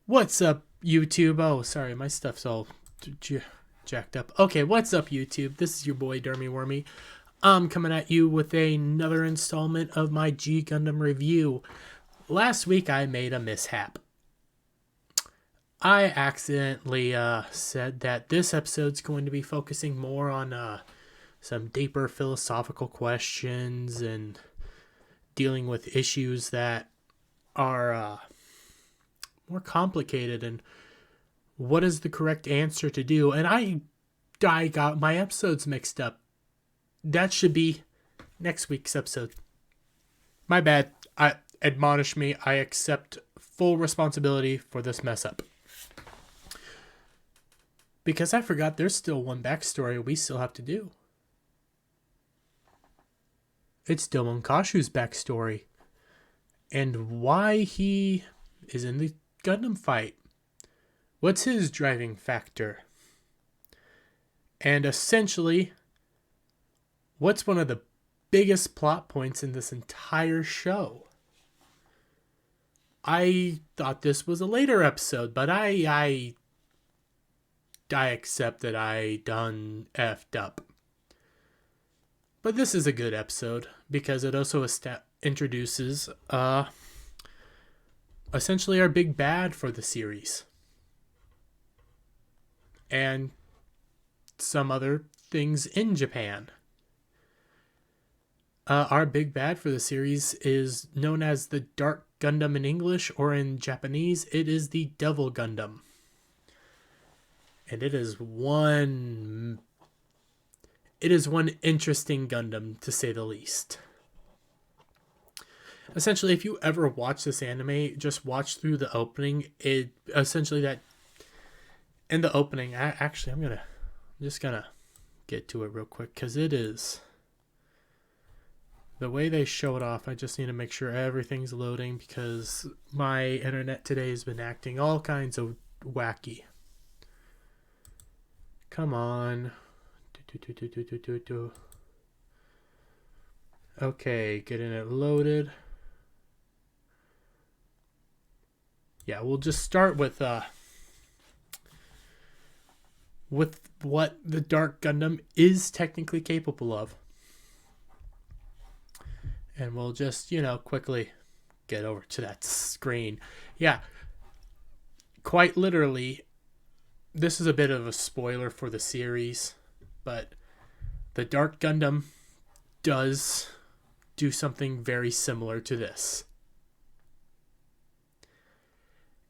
What's up, YouTube? Oh, sorry, my stuff's all jacked up. Okay, what's up, YouTube? This is your boy, Dermy Wormy. I'm coming at you with another installment of my G Gundam review. Last week, I made a mishap. I accidentally said that this episode's going to be focusing more on some deeper philosophical questions and dealing with issues that are more complicated and what is the correct answer to do. And I got my episodes mixed up. That should be next week's episode. My bad. Admonish me. I accept full responsibility for this mess up. Because I forgot there's still one backstory we still have to do. It's Domon Kashu's backstory. And why he is in the Gundam fight. What's his driving factor? And essentially, what's one of the biggest plot points in this entire show? I thought this was a later episode, but I accept that I done effed up. But this is a good episode because it also introduces essentially our big bad for the series. And some other things in Japan. Our big bad for the series is known as the Dark Gundam in English, or in Japanese, it is the Devil Gundam. And it is one interesting Gundam, to say the least. Essentially, if you ever watch this anime, just watch through the opening. In the opening, I'm just gonna get to it real quick because it is the way they show it off. I just need to make sure everything's loading because my internet today has been acting all kinds of wacky. Come on. Okay, getting it loaded. Yeah, we'll just start with what the Dark Gundam is technically capable of. And we'll just, quickly get over to that screen. Yeah, quite literally, this is a bit of a spoiler for the series, but the Dark Gundam does do something very similar to this.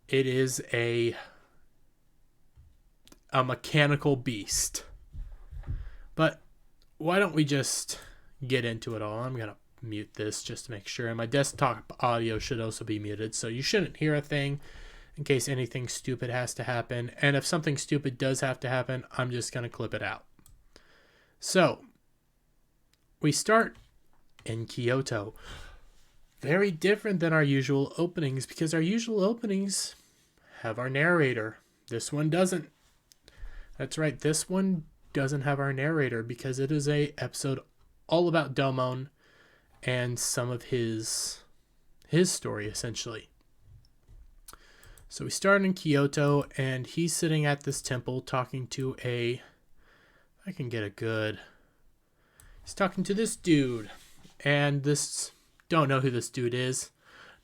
It is a mechanical beast. But why don't we just get into it all? I'm going to mute this just to make sure. And my desktop audio should also be muted, so you shouldn't hear a thing in case anything stupid has to happen. And if something stupid does have to happen, I'm just going to clip it out. So, we start in Kyoto. Very different than our usual openings, because our usual openings have our narrator. This one doesn't. That's right, this one doesn't have our narrator because it is a episode all about Domon and some of his story, essentially. So we start in Kyoto, and he's sitting at this temple talking to he's talking to this dude. And don't know who this dude is.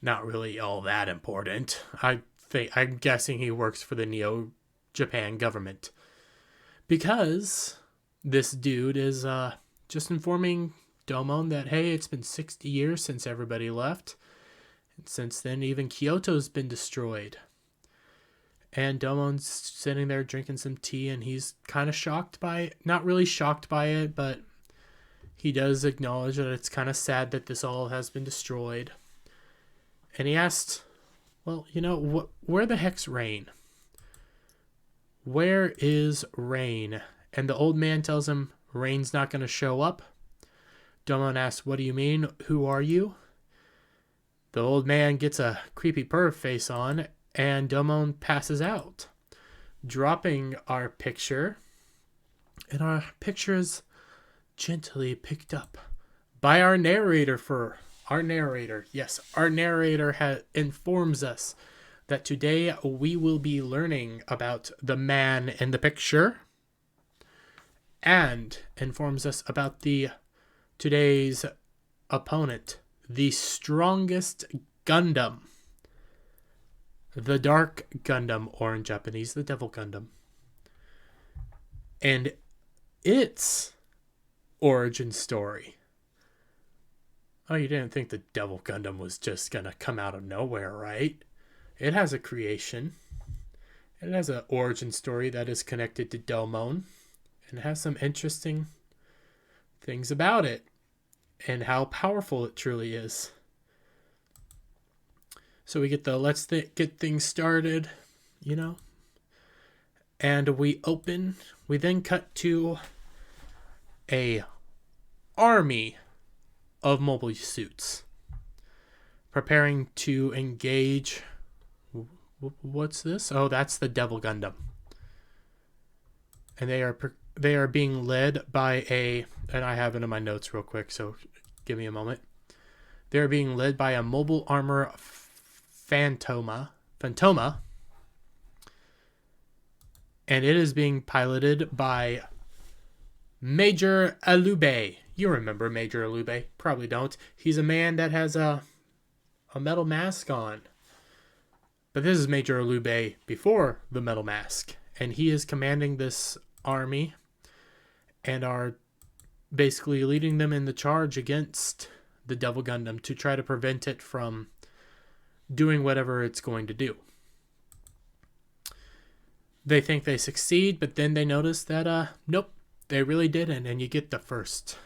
Not really all that important. I'm guessing he works for the Neo-Japan government. Because this dude is just informing Domon that, hey, it's been 60 years since everybody left. And since then, even Kyoto's been destroyed. And Domon's sitting there drinking some tea, and he's kind of shocked by it. Not really shocked by it, but he does acknowledge that it's kind of sad that this all has been destroyed. And he asked, well, where the heck's Rain? Where is Rain? And the old man tells him Rain's not going to show up. Domon asks, what do you mean? Who are you? The old man gets a creepy perv face on, and Domon passes out, dropping our picture. And our picture is gently picked up by our narrator. Yes, our narrator informs us that today we will be learning about the man in the picture and informs us about today's opponent, the strongest Gundam, the Dark Gundam, or in Japanese, the Devil Gundam. And its origin story. Oh, you didn't think the Devil Gundam was just gonna come out of nowhere, right? It has a creation. It has an origin story that is connected to Domon. And it has some interesting things about it. And how powerful it truly is. So we get let's get things started, And we then cut to a army of mobile suits preparing to engage. What's this? Oh, that's the Devil Gundam. And they are being led by and I have it in my notes real quick, so give me a moment. They're being led by a mobile armor Phantoma, and it is being piloted by Major Alube. You remember Major Alube? Probably don't. He's a man that has a metal mask on. But this is Major Alube before the metal mask. And he is commanding this army and are basically leading them in the charge against the Devil Gundam to try to prevent it from doing whatever it's going to do. They think they succeed, but then they notice that, nope, they really didn't. And you get the first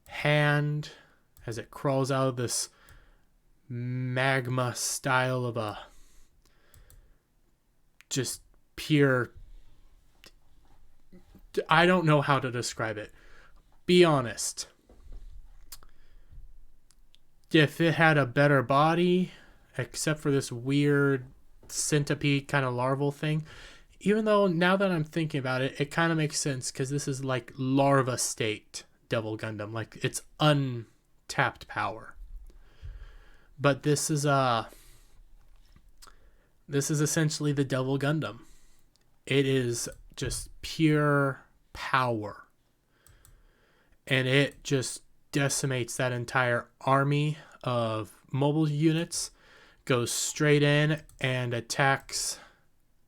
hand as it crawls out of this magma style of a just pure, I don't know how to describe it. Be honest. If it had a better body, except for this weird centipede kind of larval thing, even though now that I'm thinking about it, it kind of makes sense because this is like larva state Devil Gundam, like it's untapped power. But this is essentially the Devil Gundam. It is just pure power. And it just decimates that entire army of mobile units, goes straight in and attacks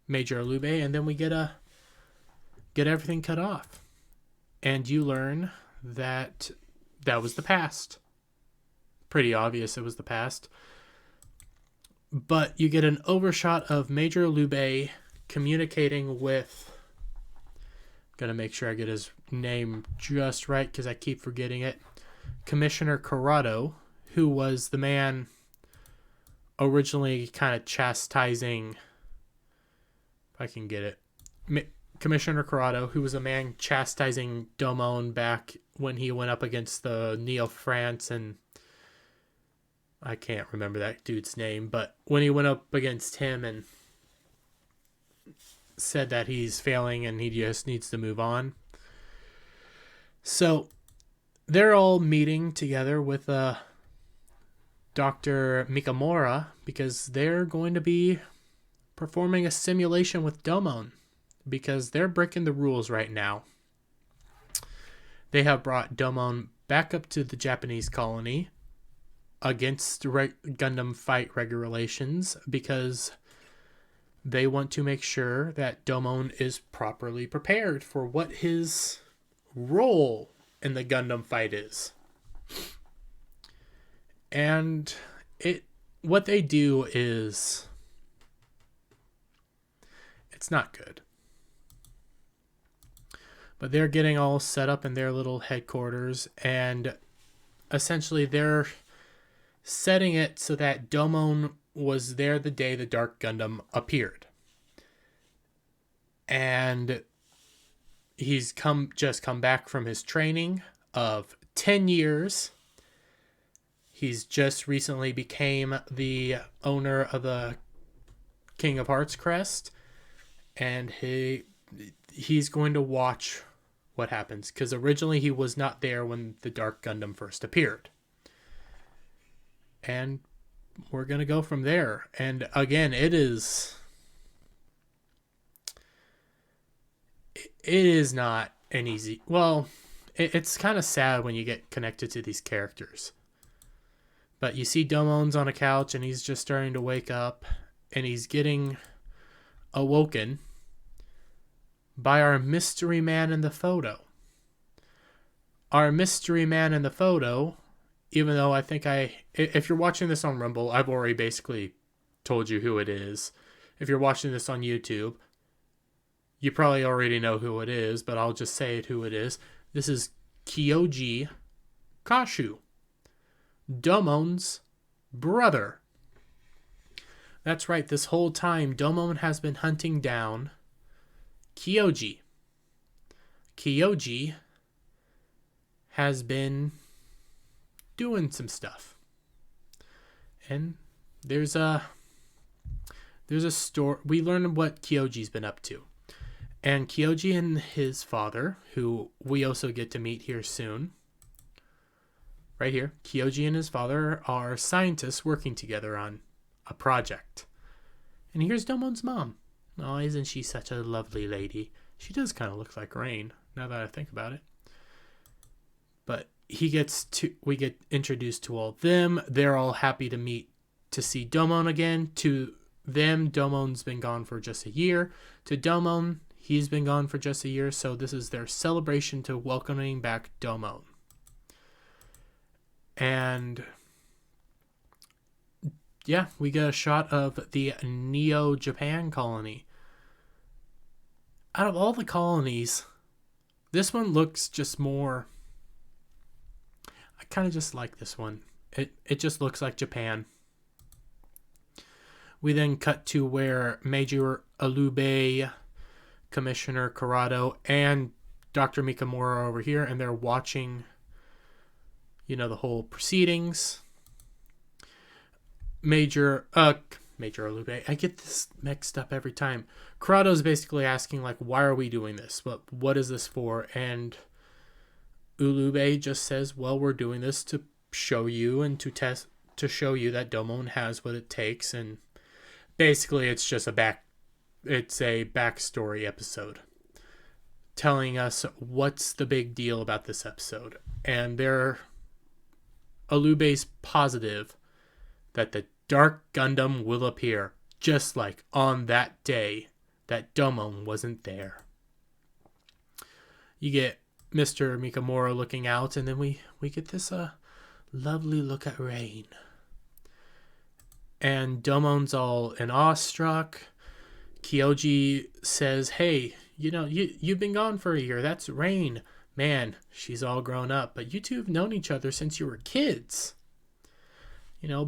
Major Alube, and then we get everything cut off. And you learn that was the past. Pretty obvious it was the past. But you get an overshot of Major Alube communicating with, gotta make sure I get his name just right because I keep forgetting it, Commissioner Corrado, who was the man originally kind of chastising, if I can get it, Commissioner Corrado, who was a man chastising Domon back when he went up against the Neo-France, and I can't remember that dude's name, but when he went up against him and said that he's failing and he just needs to move on. So they're all meeting together with Dr. Mikamura because they're going to be performing a simulation with Domon because they're breaking the rules right now. They have brought Domon back up to the Japanese colony against Gundam fight regulations because they want to make sure that Domon is properly prepared for what his role in the Gundam fight is. And what they do is, it's not good. But they're getting all set up in their little headquarters, and essentially they're setting it so that Domon was there the day the Dark Gundam appeared. And he's just come back from his training of 10 years. He's just recently became the owner of the King of Hearts crest, and he's going to watch what happens, because originally he was not there when the Dark Gundam first appeared. And we're going to go from there. And again, it is not an easy, well, it's kind of sad when you get connected to these characters. But you see Domon's on a couch and he's just starting to wake up, and he's getting awoken by our mystery man in the photo. Our mystery man in the photo, even though I think if you're watching this on Rumble, I've already basically told you who it is. If you're watching this on YouTube, you probably already know who it is, but I'll just say it who it is. This is Kyoji Kashu, Domon's brother. That's right, this whole time Domon has been hunting down Kyoji. Kyoji has been doing some stuff. And there's a story. We learn what Kyoji's been up to. And Kyoji and his father, who we also get to meet here soon, right here, Kyoji and his father are scientists working together on a project. And here's Domon's mom. Oh, isn't she such a lovely lady? She does kind of look like Rain, now that I think about it. But we get introduced to all of them. They're all happy to see Domon again. To them, Domon's been gone for just a year. To Domon, he's been gone for just a year. So this is their celebration to welcoming back Domon. And yeah, we get a shot of the Neo Japan colony. Out of all the colonies, this one looks just more... I kind of just like this one. It just looks like Japan. We then cut to where Major Alube, Commissioner Corrado, and Dr. Mikamura are over here, and they're watching, the whole proceedings. Major Alube, I get this mixed up every time. Corrado's basically asking, why are we doing this? What is this for? And Ulube just says, well, we're doing this to show you and to show you that Domon has what it takes. And basically it's just a backstory episode telling us what's the big deal about this episode. And Alube's positive that the Dark Gundam will appear, just like on that day that Domon wasn't there. You get Mr. Mikamura looking out, and then we get this lovely look at Rain. And Domon's all in awestruck. Kyoji says, hey, you've been gone for a year. That's Rain. Man, she's all grown up, but you two have known each other since you were kids.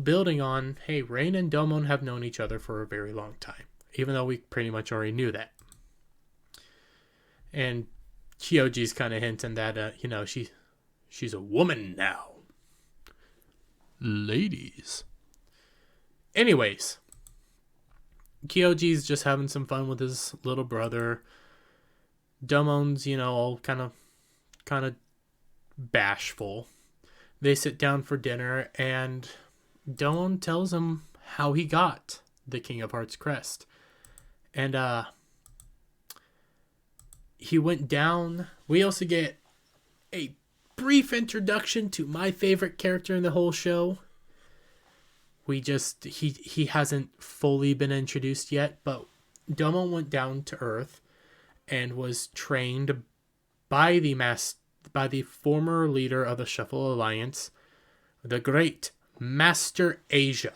Building on, hey, Rain and Domon have known each other for a very long time, even though we pretty much already knew that. And Kyoji's kind of hinting that, she's a woman now. Ladies. Anyways, Kyoji's just having some fun with his little brother. Domon's, all kind of bashful. They sit down for dinner, and Domon tells him how he got the King of Hearts crest. And he went down. We also get a brief introduction to my favorite character in the whole show. He hasn't fully been introduced yet, but Domon went down to Earth and was trained by the former leader of the Shuffle Alliance, the great Master Asia.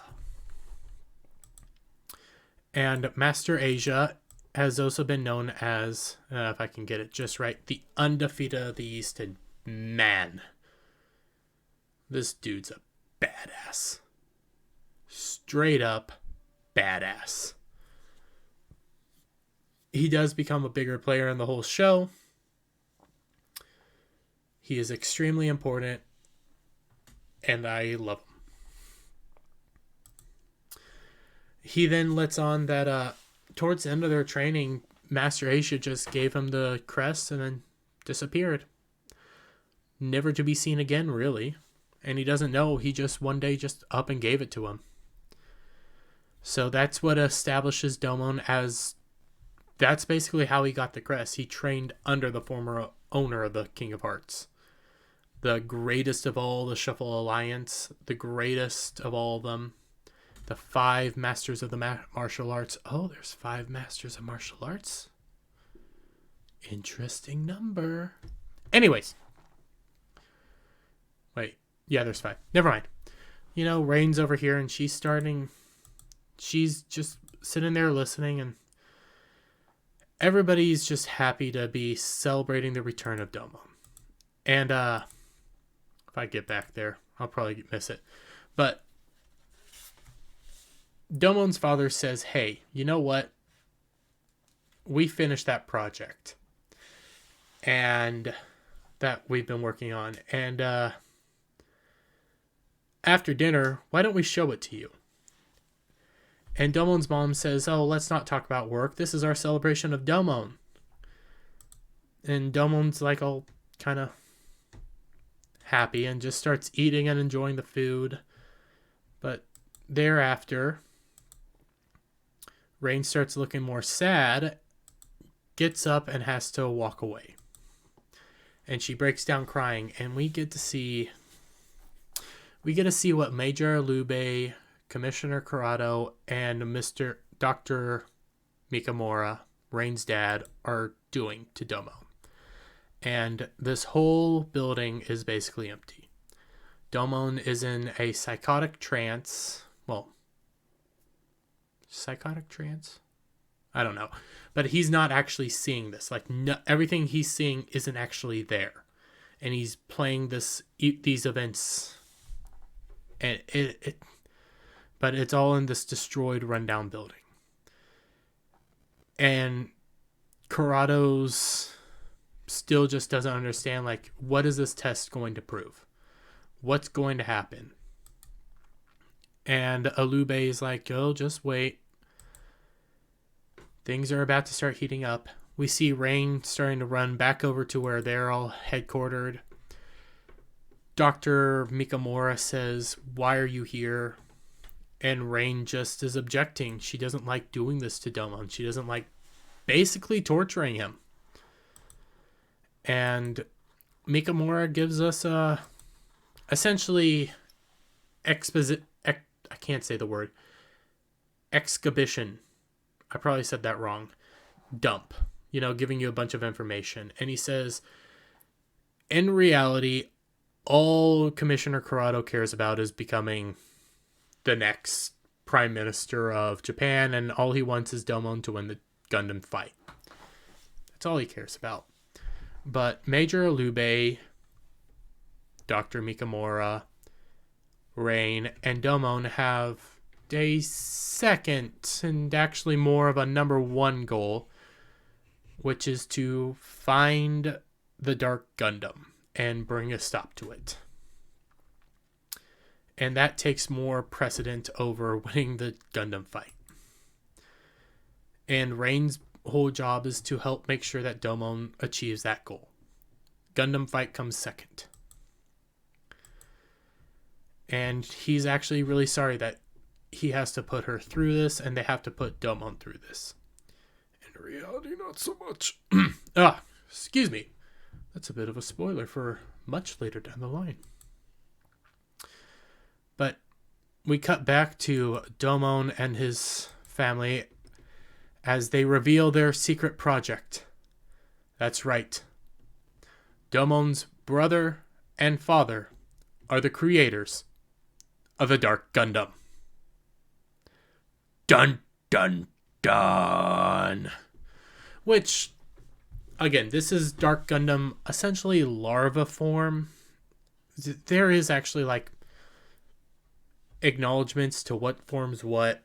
And Master Asia has also been known as, if I can get it just right, the undefeated of the East. And man, this dude's a badass. Straight up badass. He does become a bigger player in the whole show. He is extremely important, and I love him. He then lets on that towards the end of their training, Master Asia just gave him the crest and then disappeared. Never to be seen again, really. And he doesn't know. He just one day just up and gave it to him. So that's what establishes Domon as, that's basically how he got the crest. He trained under the former owner of the King of Hearts. The greatest of all the Shuffle Alliance, the greatest of all of them. The 5 masters of the martial arts. Oh, there's 5 masters of martial arts. Interesting number. Anyways. Wait. Yeah, there's 5. Never mind. You know, Rain's over here and she's just sitting there listening, and everybody's just happy to be celebrating the return of Domon. And if I get back there, I'll probably miss it. But Domon's father says, hey, you know what? We finished that project and that we've been working on. And after dinner, why don't we show it to you? And Domon's mom says, oh, let's not talk about work. This is our celebration of Domon. And Domon's like all kind of happy and just starts eating and enjoying the food. But thereafter, Rain starts looking more sad, gets up and has to walk away. And she breaks down crying, and we get to see what Major Lube, Commissioner Corrado, and Dr. Mikamura, Rain's dad, are doing to Domon. And this whole building is basically empty. Domon is in a psychotic trance. Well, psychotic trance? I don't know. But he's not actually seeing this. Like, no, everything he's seeing isn't actually there. And he's playing these events. And but it's all in this destroyed, rundown building. And Corrado's still just doesn't understand, like, what is this test going to prove? What's going to happen? And Alube is like, oh, just wait. Things are about to start heating up. We see Rain starting to run back over to where they're all headquartered. Dr. Mikamura says, why are you here? And Rain just is objecting. She doesn't like doing this to Domon. She doesn't like basically torturing him. And Mikamura gives us essentially I can't say the word. Exhibition. I probably said that wrong. Dump. You know, giving you a bunch of information. And he says, in reality, all Commissioner Corrado cares about is becoming the next Prime Minister of Japan, and all he wants is Domon to win the Gundam fight. That's all he cares about. But Major Alube, Dr. Mikamura, Rain, and Domon have a second and actually more of a number 1 goal, which is to find the Dark Gundam and bring a stop to it. And that takes more precedent over winning the Gundam fight. And Rain's whole job is to help make sure that Domon achieves that goal. Gundam fight comes second. And he's actually really sorry that he has to put her through this, and they have to put Domon through this. In reality, not so much. Excuse me. That's a bit of a spoiler for much later down the line. But we cut back to Domon and his family as they reveal their secret project. That's right. Domon's brother and father are the creators of the Dark Gundam. Dun, dun, dun. Which, again, this is Dark Gundam, essentially larva form. There is actually, like, acknowledgements to what forms what.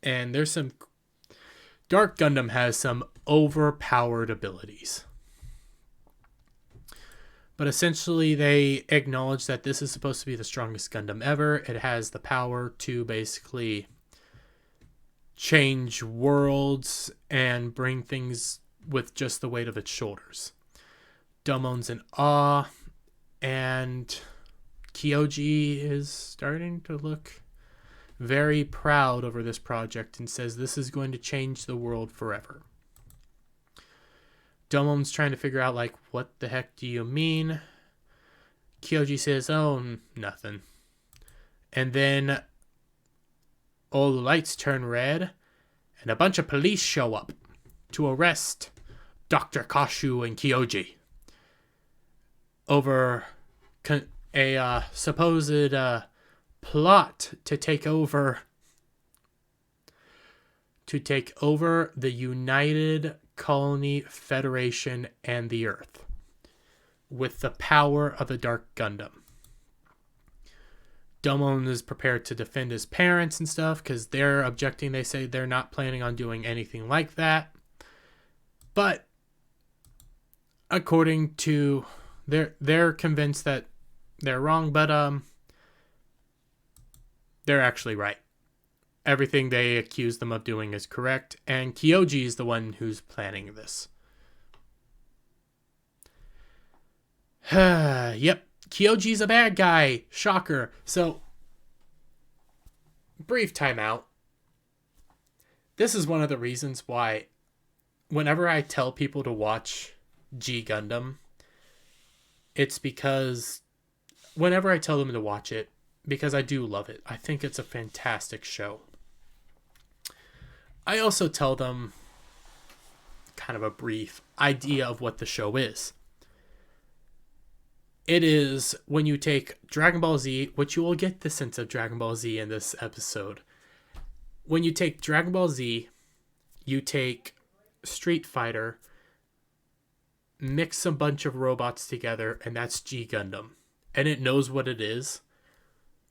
And there's some... Dark Gundam has some overpowered abilities. But essentially, they acknowledge that this is supposed to be the strongest Gundam ever. It has the power to basically change worlds and bring things with just the weight of its shoulders. Domon's in awe, and Kyoji is starting to look very proud over this project and says this is going to change the world forever. Domon's trying to figure out, like, what the heck do you mean? Kyoji says, oh, nothing. And then all the lights turn red, and a bunch of police show up to arrest Dr. Kashu and Kyoji over a supposed plot to take over the United Colony Federation and the Earth with the power of the Dark Gundam. Domon is prepared to defend his parents and stuff because they're objecting. They say they're not planning on doing anything like that. But according to they're convinced that they're wrong, but they're actually right. Everything they accuse them of doing is correct, and Kyoji is the one who's planning this. Yep, Kyoji's a bad guy. Shocker. So, brief timeout. This is one of the reasons why whenever I tell people to watch G Gundam, it's because whenever I tell them to watch it, because I do love it. I think it's a fantastic show. I also tell them kind of a brief idea of what the show is. It is when you take Dragon Ball Z, which you will get the sense of Dragon Ball Z in this episode. When you take Dragon Ball Z, you take Street Fighter, mix a bunch of robots together, and that's G Gundam. And it knows what it is.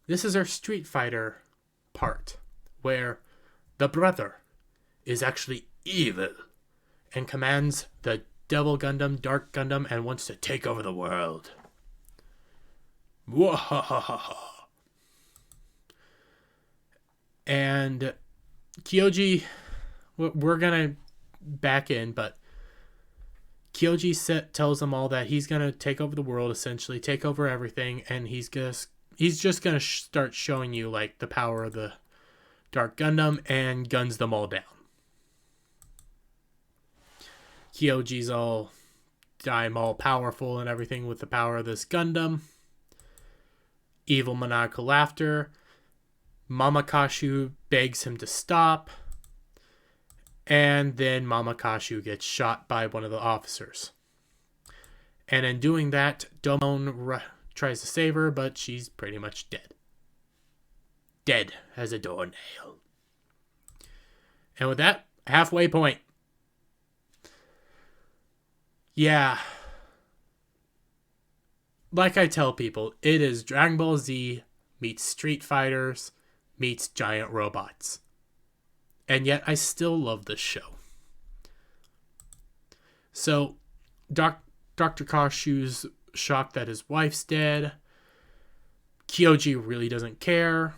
This is our Street Fighter part, where the brother is actually evil and commands the Devil Gundam, Dark Gundam, and wants to take over the world. Wahahaha. And Kyoji, we're gonna back in, but Kyoji tells them all that he's gonna take over the world, essentially take over everything, and he's just gonna start showing you, like, the power of the Dark Gundam and guns them all down. Kyoji's I'm all powerful and everything with the power of this Gundam. Evil maniacal laughter. Mama Kashu begs him to stop. And then Mama Kashu gets shot by one of the officers. And in doing that, Domon tries to save her, but she's pretty much dead. Dead as a doornail. And with that, halfway point. Yeah. Like I tell people, it is Dragon Ball Z meets Street Fighters meets giant robots. And yet I still love this show. So, Dr. Kashu's shocked that his wife's dead. Kyoji really doesn't care.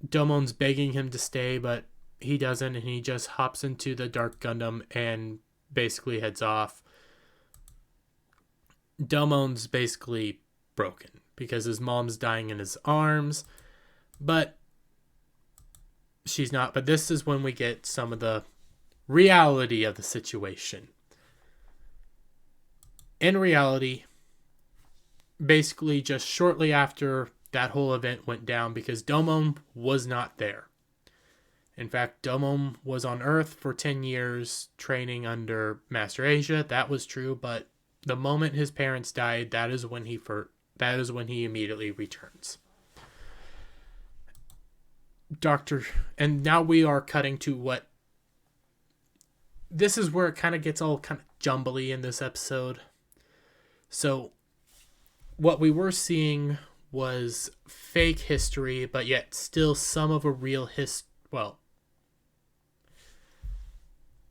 Domon's begging him to stay, but he doesn't, and he just hops into the Dark Gundam and basically heads off. Domon's basically broken because his mom's dying in his arms, but she's not. But this is when we get some of the reality of the situation. In reality, basically just shortly after that whole event went down, because Domon was not there. In fact, Domon was on Earth for 10 years training under Master Asia. That was true, but the moment his parents died, that is when he immediately returns. And now we are cutting to what... This is where it kind of gets all kind of jumbly in this episode. So, what we were seeing was fake history, but yet still some of a real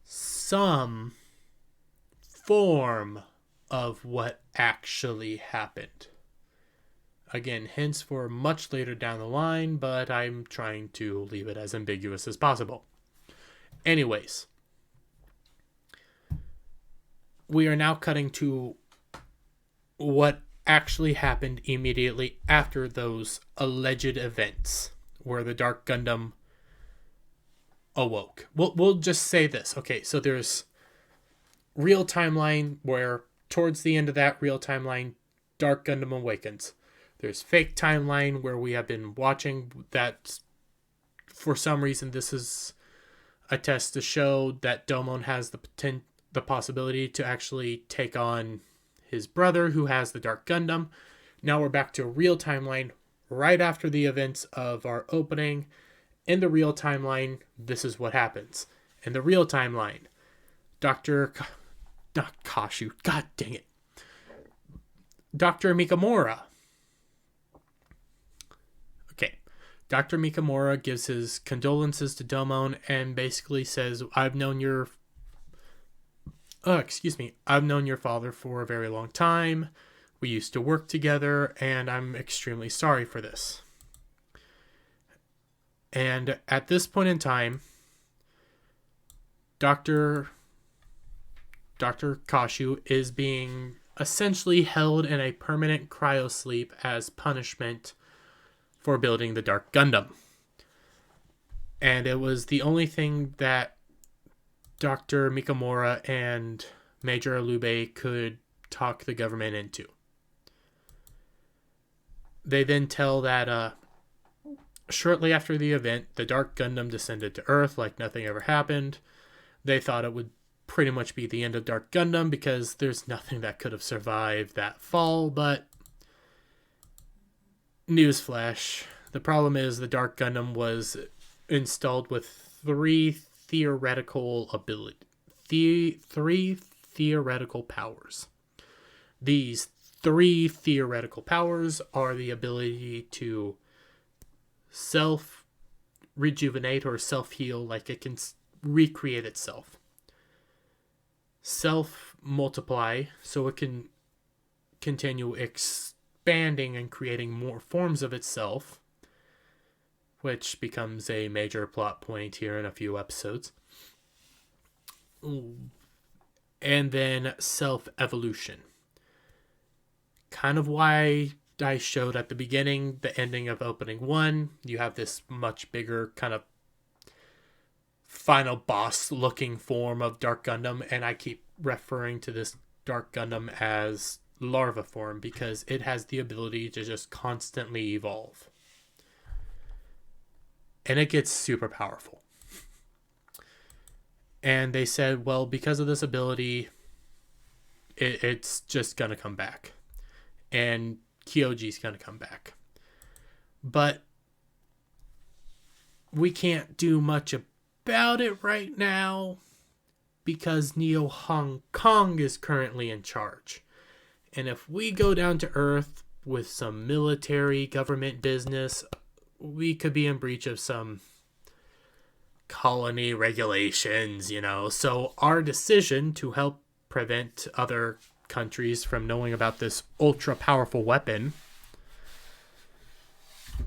some form of what actually happened. Again, hints for much later down the line, but I'm trying to leave it as ambiguous as possible. Anyways, we are now cutting to what actually happened immediately after those alleged events, where the Dark Gundam awoke. We'll just say this. Okay, so there's real timeline where towards the end of that real timeline, Dark Gundam awakens. There's fake timeline where we have been watching that. For some reason, this is a test to show that Domon has the possibility to actually take on his brother who has the Dark Gundam. Now we're back to a real timeline right after the events of our opening. In the real timeline, this is what happens. In the real timeline, not Kashu, god dang it. Dr. Mikamura. Okay. Dr. Mikamura gives his condolences to Domon and basically says, I've known your father for a very long time. We used to work together, and I'm extremely sorry for this. And at this point in time, Dr. Kashu is being essentially held in a permanent cryosleep as punishment for building the Dark Gundam. And it was the only thing that Dr. Mikamura and Major Alube could talk the government into. They then tell that shortly after the event, the Dark Gundam descended to Earth like nothing ever happened. They thought it would pretty much be the end of Dark Gundam because there's nothing that could have survived that fall, but newsflash, the problem is the Dark Gundam was installed with three theoretical powers. These three theoretical powers are the ability to self-rejuvenate or self-heal, like it can recreate itself. Self-multiply, so it can continue expanding and creating more forms of itself, which becomes a major plot point here in a few episodes. And then self-evolution. Kind of why I showed at the beginning, the ending of opening 1, you have this much bigger kind of final boss looking form of Dark Gundam, and I keep referring to this Dark Gundam as larva form because it has the ability to just constantly evolve. And it gets super powerful. And they said, well, because of this ability, it's just going to come back. And Kyoji's going to come back. But we can't do much about it right now because Neo Hong Kong is currently in charge. And if we go down to Earth with some military government business, we could be in breach of some colony regulations, So our decision to help prevent other countries from knowing about this ultra powerful weapon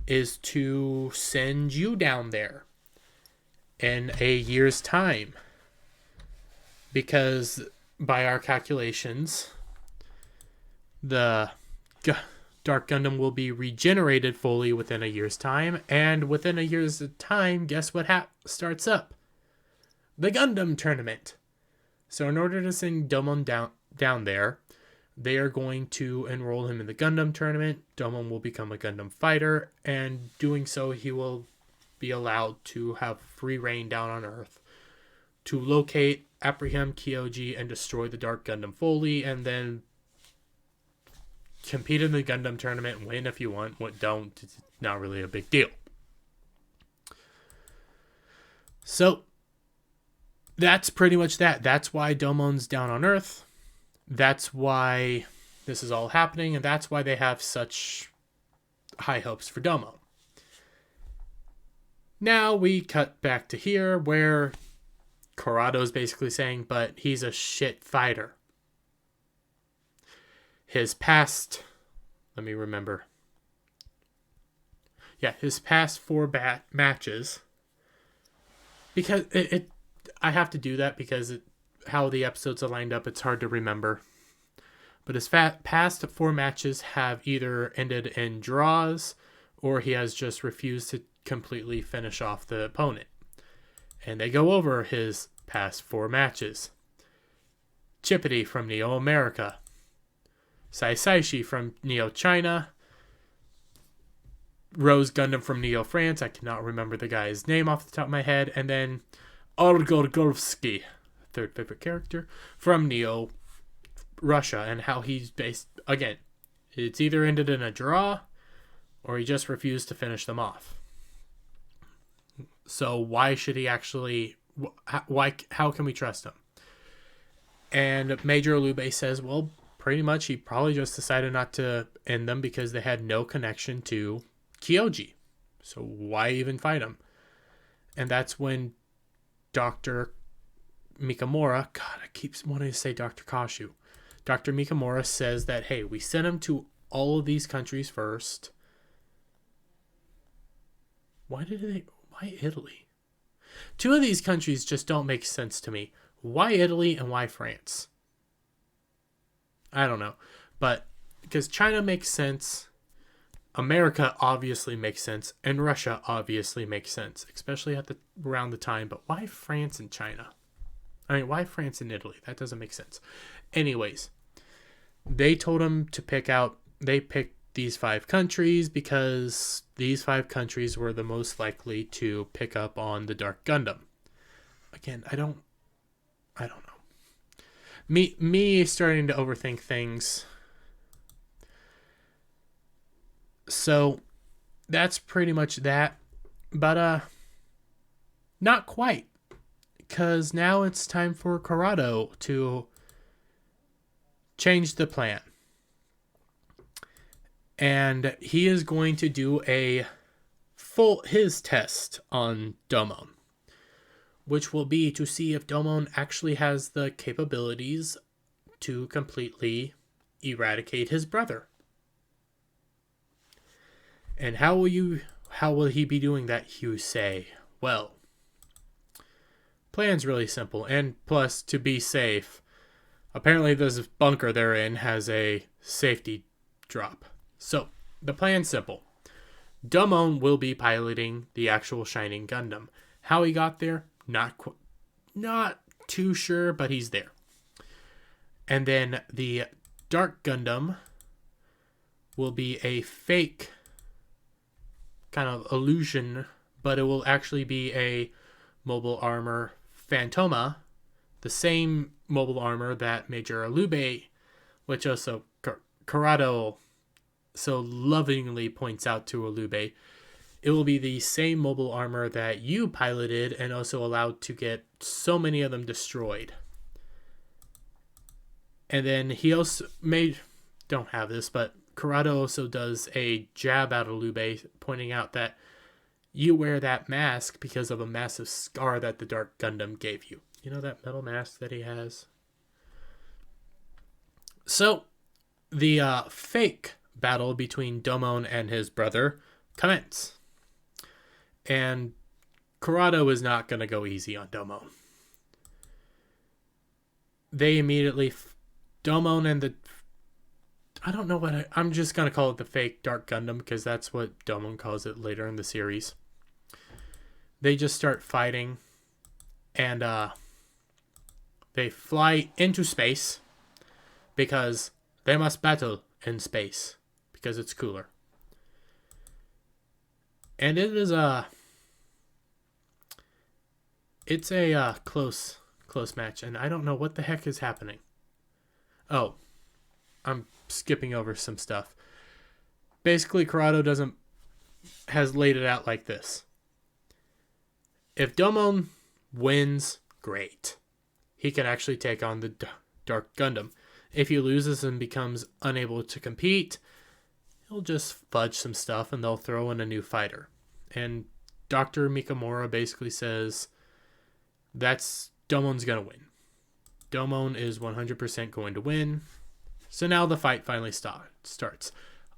is to send you down there in a year's time. Because by our calculations, the Dark Gundam will be regenerated fully within a year's time, and within a year's time, guess what starts up? The Gundam tournament. So in order to send Domon down there, they are going to enroll him in the Gundam tournament. Domon will become a Gundam fighter, and doing so, he will be allowed to have free reign down on Earth to locate, apprehend Kyoji, and destroy the Dark Gundam fully, and then compete in the Gundam tournament and win if you want. What don't, it's not really a big deal. So that's pretty much that. That's why Domon's down on Earth. That's why this is all happening, and that's why they have such high hopes for Domon. Now we cut back to here where Corado's basically saying, but he's a shit fighter. His past, let me remember. Yeah, his past 4 matches, because I have to do that because how the episodes are lined up, it's hard to remember. But his past 4 matches have either ended in draws or he has just refused to completely finish off the opponent. And they go over his past 4 matches. Chippity from Neo America, Sai Saishi from Neo China, Rose Gundam from Neo France, I cannot remember the guy's name off the top of my head, and then Olgorgovsky, third favorite character, from Neo Russia, and how he's based, again, it's either ended in a draw or he just refused to finish them off. So why should he actually, how can we trust him? And Major Alube says, well, pretty much he probably just decided not to end them because they had no connection to Kyoji. So why even fight him? And that's when Dr. Mikamura, God, I keep wanting to say Dr. Kashu. Dr. Mikamura says that, hey, we sent him to all of these countries first. Why Italy? 2 of these countries just don't make sense to me. Why Italy and why France? I don't know. But because China makes sense, America obviously makes sense, and Russia obviously makes sense, especially around the time. But why France and China? I mean, why France and Italy? That doesn't make sense. Anyways, they told him to they picked these 5 countries because these 5 countries were the most likely to pick up on the Dark Gundam. Again, I don't know. Me starting to overthink things. So that's pretty much that. But not quite. Because now it's time for Corrado to change the plan. And he is going to do his test on Domon, which will be to see if Domon actually has the capabilities to completely eradicate his brother. And how will he be doing that, you say? Well, plan's really simple, and plus, to be safe, apparently this bunker they're in has a safety drop. So, the plan's simple. Domon will be piloting the actual Shining Gundam. How he got there, not too sure, but he's there. And then the Dark Gundam will be a fake kind of illusion, but it will actually be a mobile armor Phantoma, the same mobile armor that Major Alube, which also Corrado so lovingly points out to Alube, it will be the same mobile armor that you piloted and also allowed to get so many of them destroyed. And then he also don't have this, but Corrado also does a jab at Alube, pointing out that you wear that mask because of a massive scar that the Dark Gundam gave you. You know that metal mask that he has? So, the fake battle between Domon and his brother commence. And Corrado is not going to go easy on Domon. They immediately... Domon and the... I don't know what... I'm just going to call it the fake Dark Gundam because that's what Domon calls it later in the series. They just start fighting. And they fly into space because they must battle in space because it's cooler. And it is it's a close match, and I don't know what the heck is happening. Oh, I'm skipping over some stuff. Basically, Corrado has laid it out like this. If Domon wins, great. He can actually take on the Dark Gundam. If he loses and becomes unable to compete, he'll just fudge some stuff and they'll throw in a new fighter. And Dr. Mikamura basically says that's Domon's going to win. Domon is 100% going to win. So now the fight finally starts.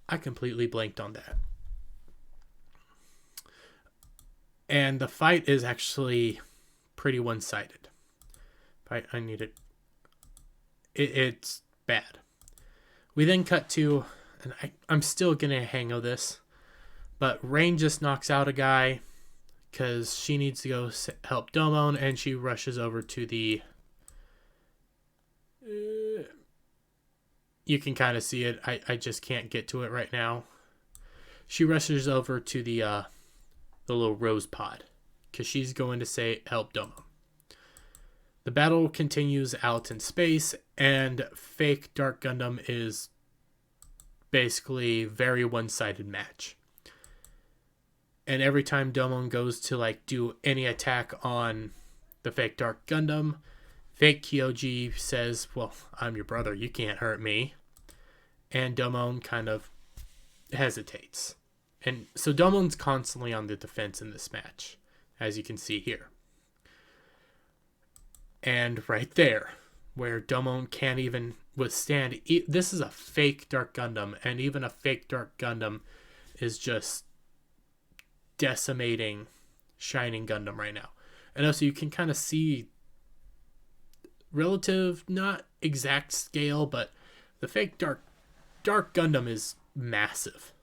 I completely blanked on that. And the fight is actually pretty one-sided. I need it. It's bad. We then cut to, and I'm still getting a hang of this, But Rain just knocks out a guy because she needs to go help Domon, and she rushes over to the... you can kind of see it. I just can't get to it right now. She rushes over to the little rose pod because she's going to help Domon. The battle continues out in space, and fake Dark Gundam is basically very one-sided match. And every time Domon goes to like do any attack on the fake Dark Gundam, fake Kyoji says, "Well, I'm your brother, you can't hurt me." And Domon kind of hesitates. And so Domon's constantly on the defense in this match, as you can see here. And right there, where Domon can't even withstand... this is a fake Dark Gundam, and even a fake Dark Gundam is just decimating Shining Gundam right now. And also you can kind of see relative, not exact scale, but the fake Dark Gundam is massive.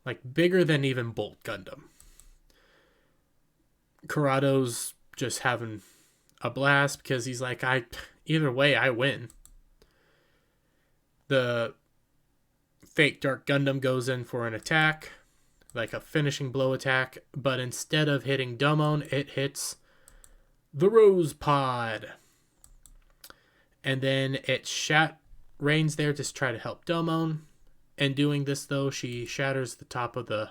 Like bigger than even Bolt Gundam. Karado's just having a blast because he's like, either way I win. The fake Dark Gundam goes in for an attack, like a finishing blow attack, but instead of hitting Domon, it hits the Rose Pod. And then Rain's there to try to help Domon. And doing this, though, she shatters the top of the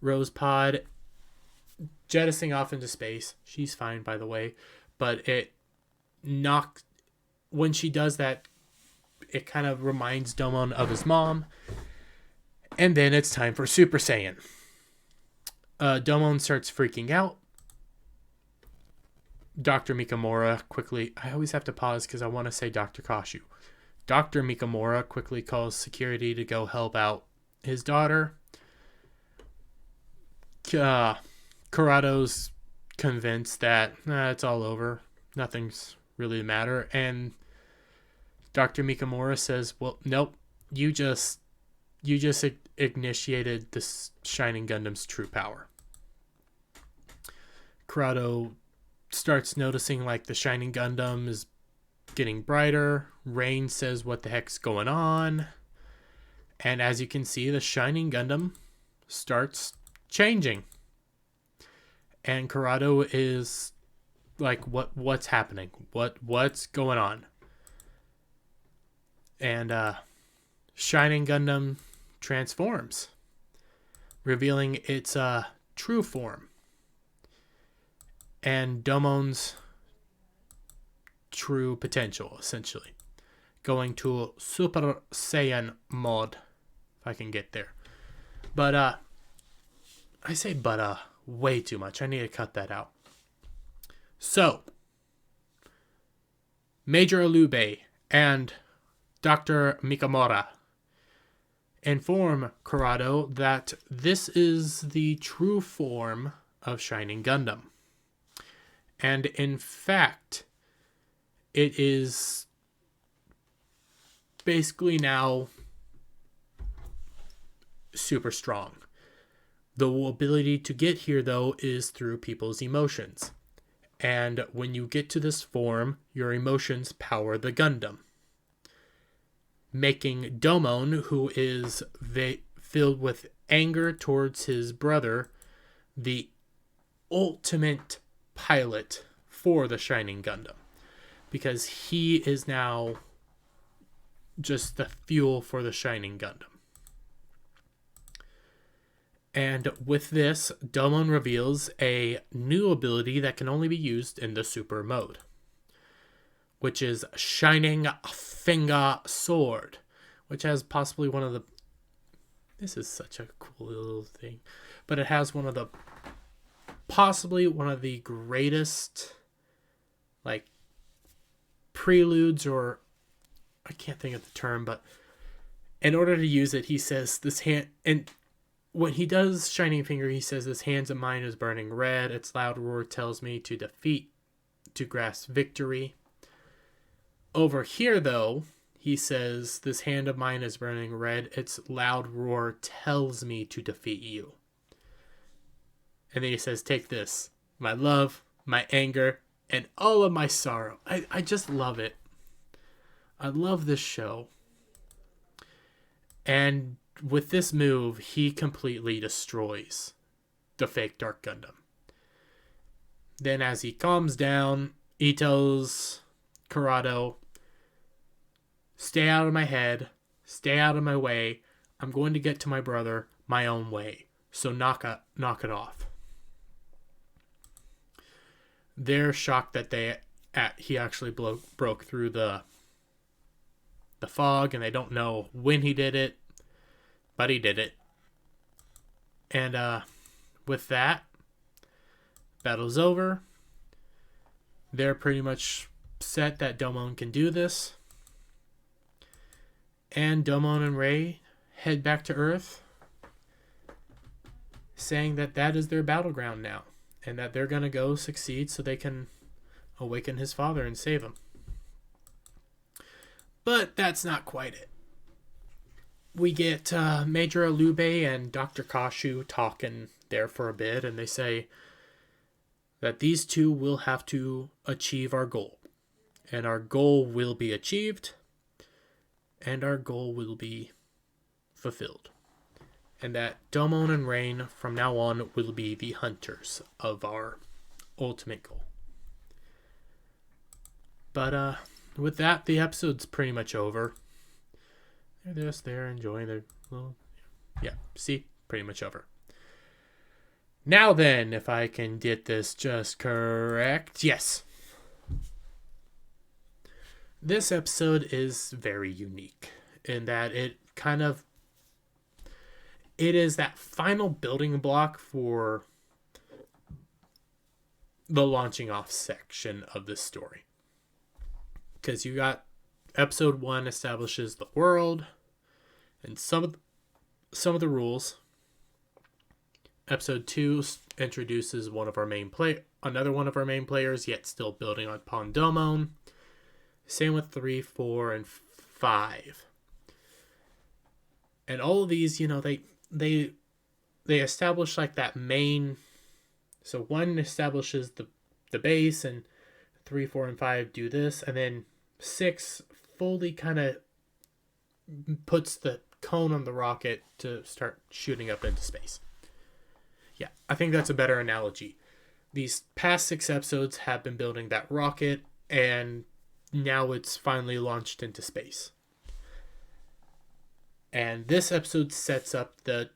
Rose Pod, jettisoning off into space. She's fine, by the way. But when she does that, it kind of reminds Domon of his mom. And then it's time for Super Saiyan. Domon starts freaking out. Dr. Mikamura quickly... I always have to pause because I want to say Dr. Kashu. Dr. Mikamura quickly calls security to go help out his daughter. Karado's convinced that it's all over. Nothing's really the matter. And Dr. Mikamura says, well, nope, you just initiated this Shining Gundam's true power. Karado starts noticing like the Shining Gundam is getting brighter. Rain says, what the heck's going on? And as you can see, the Shining Gundam starts changing. And Karado is like, what's happening? What's going on? And Shining Gundam transforms, revealing its true form. And Domon's true potential, essentially. Going to Super Saiyan mode, if I can get there. But, I say but way too much. I need to cut that out. So, Major Alube and Dr. Mikamura inform Karado that this is the true form of Shining Gundam. And in fact, it is basically now super strong. The ability to get here, though, is through people's emotions. And when you get to this form, your emotions power the Gundam, making Domon, who is filled with anger towards his brother, the ultimate pilot for the Shining Gundam. Because he is now just the fuel for the Shining Gundam. And with this, Domon reveals a new ability that can only be used in the super mode, which is Shining Finger Sword, which has possibly one of the... This is such a cool little thing. But it has possibly one of the greatest, like, preludes, or... I can't think of the term, but in order to use it, he says this hand... And when he does Shining Finger, he says, "This hands of mine is burning red. Its loud roar tells me to defeat, to grasp victory." Over here, though, he says, "This hand of mine is burning red. Its loud roar tells me to defeat you." And then he says, "Take this, my love, my anger, and all of my sorrow." I just love it. I love this show. And with this move, he completely destroys the fake Dark Gundam. Then as he calms down, he tells Corrado, "Stay out of my head. Stay out of my way. I'm going to get to my brother my own way. So knock it off." They're shocked that he actually broke through the fog, and they don't know when he did it, but he did it. And with that, battle's over. They're pretty much set that Domon can do this. And Domon and Rei head back to Earth, saying that is their battleground now, and that they're going to go succeed so they can awaken his father and save him. But that's not quite it. We get Major Alube and Dr. Kashu talking there for a bit, and they say that these two will have to achieve our goal. And our goal will be achieved, and our goal will be fulfilled. And that Domon and Rain from now on will be the hunters of our ultimate goal. But with that, the episode's pretty much over. They're just there enjoying their little... Yeah, see? Pretty much over. Now then, if I can get this just correct. Yes. This episode is very unique in that it is that final building block for the launching off section of this story. Because you got episode 1 establishes the world and some of the rules. Episode 2 introduces another one of our main players, yet still building upon Domon. Same with 3, 4, and 5. And all of these, they establish like that main. So 1 establishes the base, and 3, 4, and 5 do this, and then 6 fully kind of puts the cone on the rocket to start shooting up into space. Yeah, I think that's a better analogy. These past 6 episodes have been building that rocket, and now it's finally launched into space. And this episode sets up the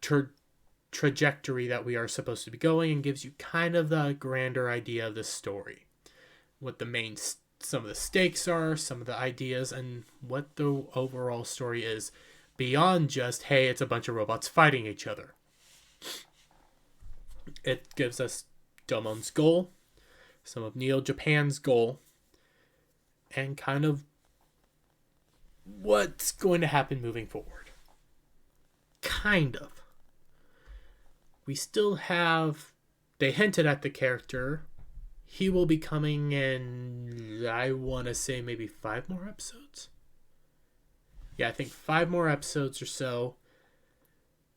trajectory that we are supposed to be going and gives you kind of the grander idea of the story. What some of the stakes are, some of the ideas, and what the overall story is beyond just, hey, it's a bunch of robots fighting each other. It gives us Domon's goal, some of Neo Japan's goal, and kind of what's going to happen moving forward. Kind of. We still have... They hinted at the character. He will be coming in, I want to say, maybe 5 more episodes? Yeah, I think 5 more episodes or so.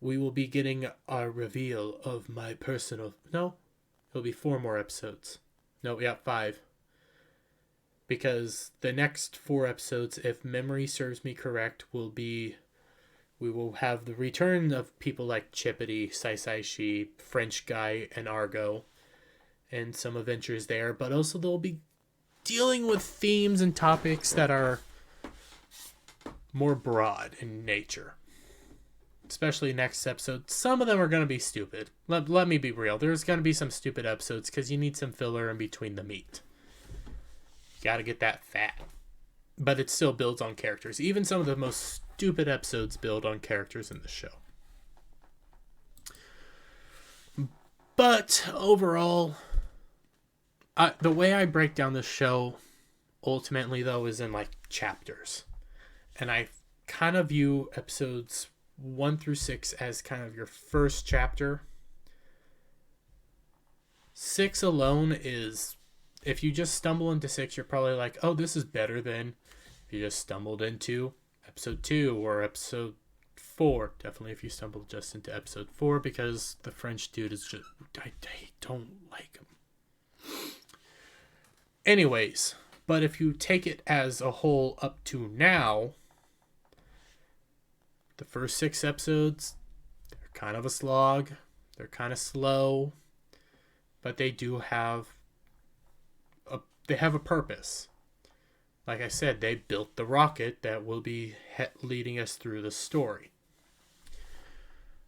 We will be getting a reveal of my personal... No, it'll be 4 more episodes. No, yeah, 5. Because the next 4 episodes, if memory serves me correct, we will have the return of people like Chippity, Saisaishi, French Guy, and Argo, and some adventures there. But also they'll be dealing with themes and topics that are more broad in nature. Especially next episode. Some of them are going to be stupid. Let me be real. There's going to be some stupid episodes because you need some filler in between the meat. You got to get that fat. But it still builds on characters. Even some of the most stupid episodes build on characters in the show. But overall, the way I break down this show ultimately, though, is in like chapters. And I kind of view episodes 1 through 6 as kind of your first chapter. 6 alone is, if you just stumble into 6, you're probably like, oh, this is better than if you just stumbled into episode 2 or episode 4. Definitely if you stumble just into episode 4, because the French dude is just, I don't like him. Anyways, but if you take it as a whole up to now, the first 6 episodes, they're kind of a slog. They're kind of slow, but they do have a purpose. Like I said, they built the rocket that will be leading us through the story.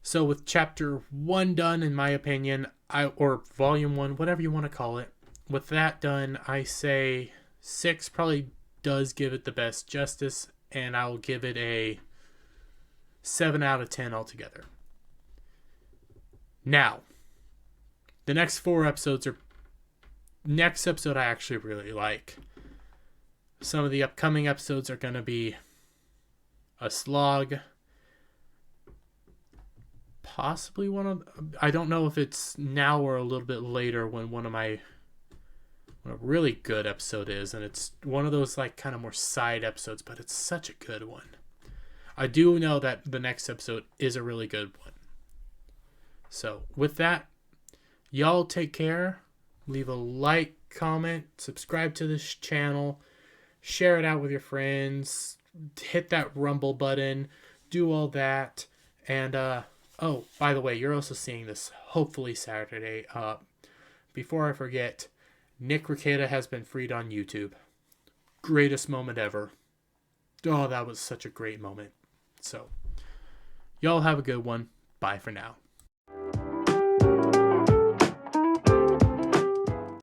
So with chapter 1 done, in my opinion, or volume 1, whatever you want to call it, with that done, I say 6 probably does give it the best justice, and I'll give it a 7 out of 10 altogether. Now, the next 4 episodes are... Next episode I actually really like. Some of the upcoming episodes are going to be a slog. Possibly one of... I don't know if it's now or a little bit later when one of a really good episode is. And it's one of those like kind of more side episodes, but it's such a good one. I do know that the next episode is a really good one. So with that, y'all take care. Leave a like, comment, subscribe to this channel, share it out with your friends, hit that Rumble button, do all that. And, oh, by the way, you're also seeing this hopefully Saturday. Before I forget, Nick Rekieta has been freed on YouTube. Greatest moment ever. Oh, that was such a great moment. So, y'all have a good one. Bye for now.